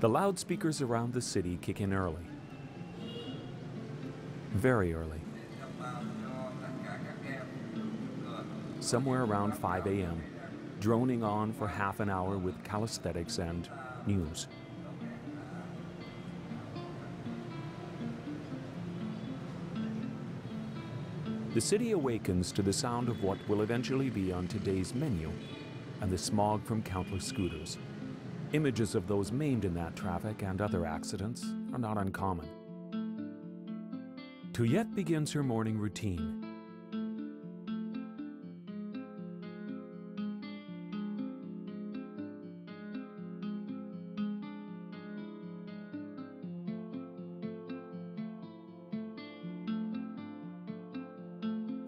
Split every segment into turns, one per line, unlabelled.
The loudspeakers around the city kick in early. Very early. Somewhere around 5 a.m., droning on for half an hour with calisthenics and news. The city awakens to the sound of what will eventually be on today's menu and the smog from countless scooters. Images of those maimed in that traffic and other accidents are not uncommon. Tuyet begins her morning routine.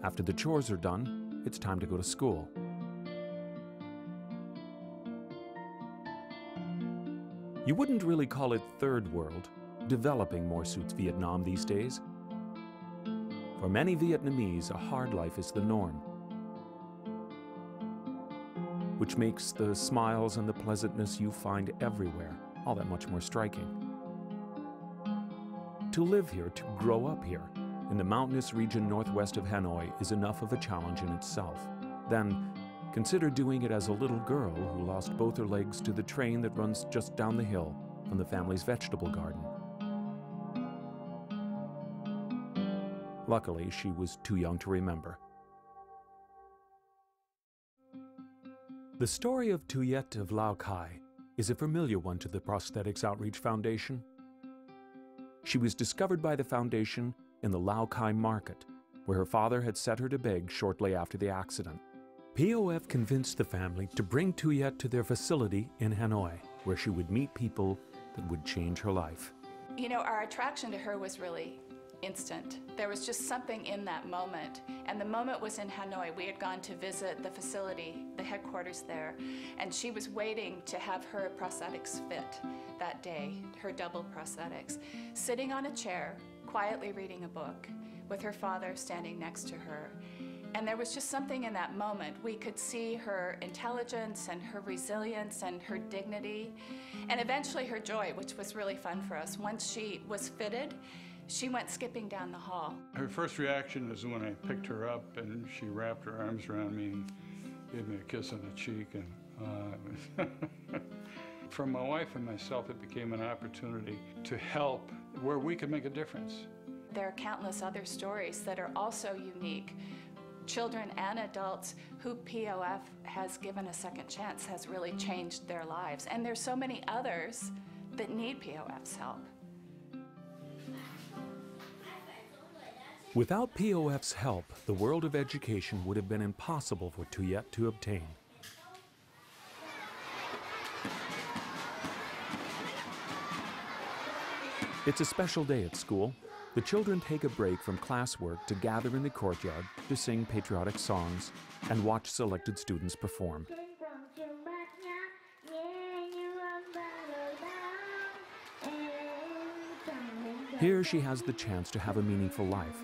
After the chores are done, it's time to go to school. You wouldn't really call it third world. Developing more suits Vietnam these days. For many Vietnamese, a hard life is the norm, which makes the smiles and the pleasantness you find everywhere all that much more striking. To live here, to grow up here, in the mountainous region northwest of Hanoi is enough of a challenge in itself. Then, consider doing it as a little girl who lost both her legs to the train that runs just down the hill from the family's vegetable garden. Luckily, she was too young to remember. The story of Tuyet of Lao Cai is a familiar one to the Prosthetics Outreach Foundation. She was discovered by the foundation in the Lao Cai market, where her father had set her to beg shortly after the accident. POF convinced the family to bring Tuyet to their facility in Hanoi, where she would meet people that would change her life.
You know, our attraction to her was really instant. There was just something in that moment, and the moment was in Hanoi. We had gone to visit the facility, the headquarters there, and she was waiting to have her prosthetics fit that day, her double prosthetics, sitting on a chair, quietly reading a book, with her father standing next to her. And there was just something in that moment. We could see her intelligence and her resilience and her dignity, and eventually her joy, which was really fun for us. Once she was fitted, she went skipping down the hall.
Her first reaction was when I picked her up and she wrapped her arms around me and gave me a kiss on the cheek. And for my wife and myself, it became an opportunity to help where we could make a difference.
There are countless other stories that are also unique. Children and adults who POF has given a second chance, has really changed their lives. And there's so many others that need POF's help.
Without POF's help, the world of education would have been impossible for Tuyet to obtain. It's a special day at school. The children take a break from classwork to gather in the courtyard to sing patriotic songs and watch selected students perform. Here she has the chance to have a meaningful life,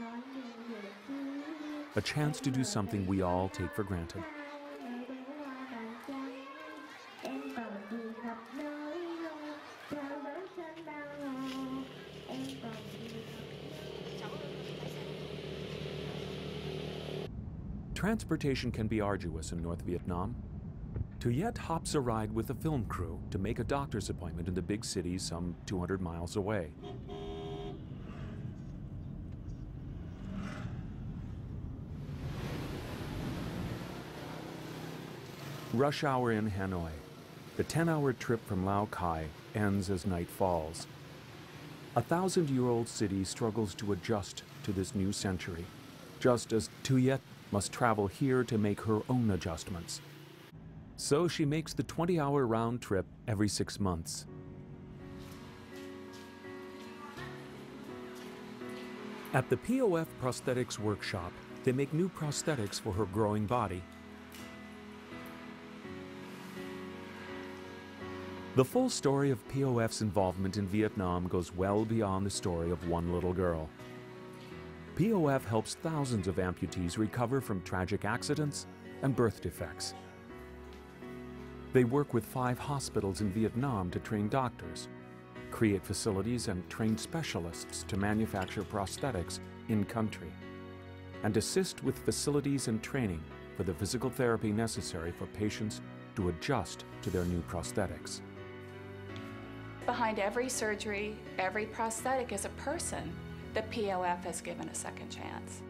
a chance to do something we all take for granted. Transportation can be arduous in North Vietnam. Tuyet hops a ride with a film crew to make a doctor's appointment in the big city some 200 miles away. Rush hour in Hanoi. The 10-hour trip from Lao Cai ends as night falls. A 1,000-year-old city struggles to adjust to this new century, just as Tuyet must travel here to make her own adjustments. So she makes the 20-hour round trip every 6 months. At the POF Prosthetics Workshop, they make new prosthetics for her growing body. The full story of POF's involvement in Vietnam goes well beyond the story of one little girl. POF helps thousands of amputees recover from tragic accidents and birth defects. They work with 5 hospitals in Vietnam to train doctors, create facilities and train specialists to manufacture prosthetics in-country, and assist with facilities and training for the physical therapy necessary for patients to adjust to their new prosthetics.
Behind every surgery, every prosthetic is a person the POF has given a second chance.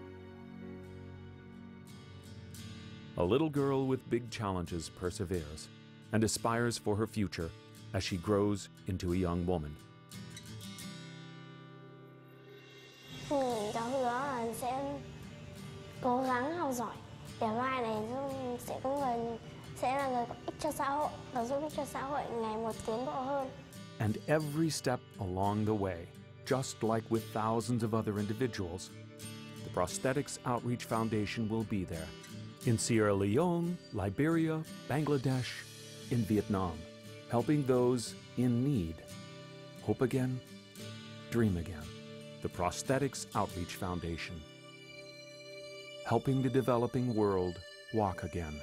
A little girl with big challenges perseveres and aspires for her future as she grows into a young woman.
Cháu hứa là sẽ cố gắng học giỏi để mai này sẽ là người có ích cho xã hội và giúp ích cho xã hội ngày một tiến bộ hơn.
And every step along the way, just like with thousands of other individuals, the Prosthetics Outreach Foundation will be there in Sierra Leone, Liberia, Bangladesh, in Vietnam, helping those in need hope again, dream again. The Prosthetics Outreach Foundation, helping the developing world walk again.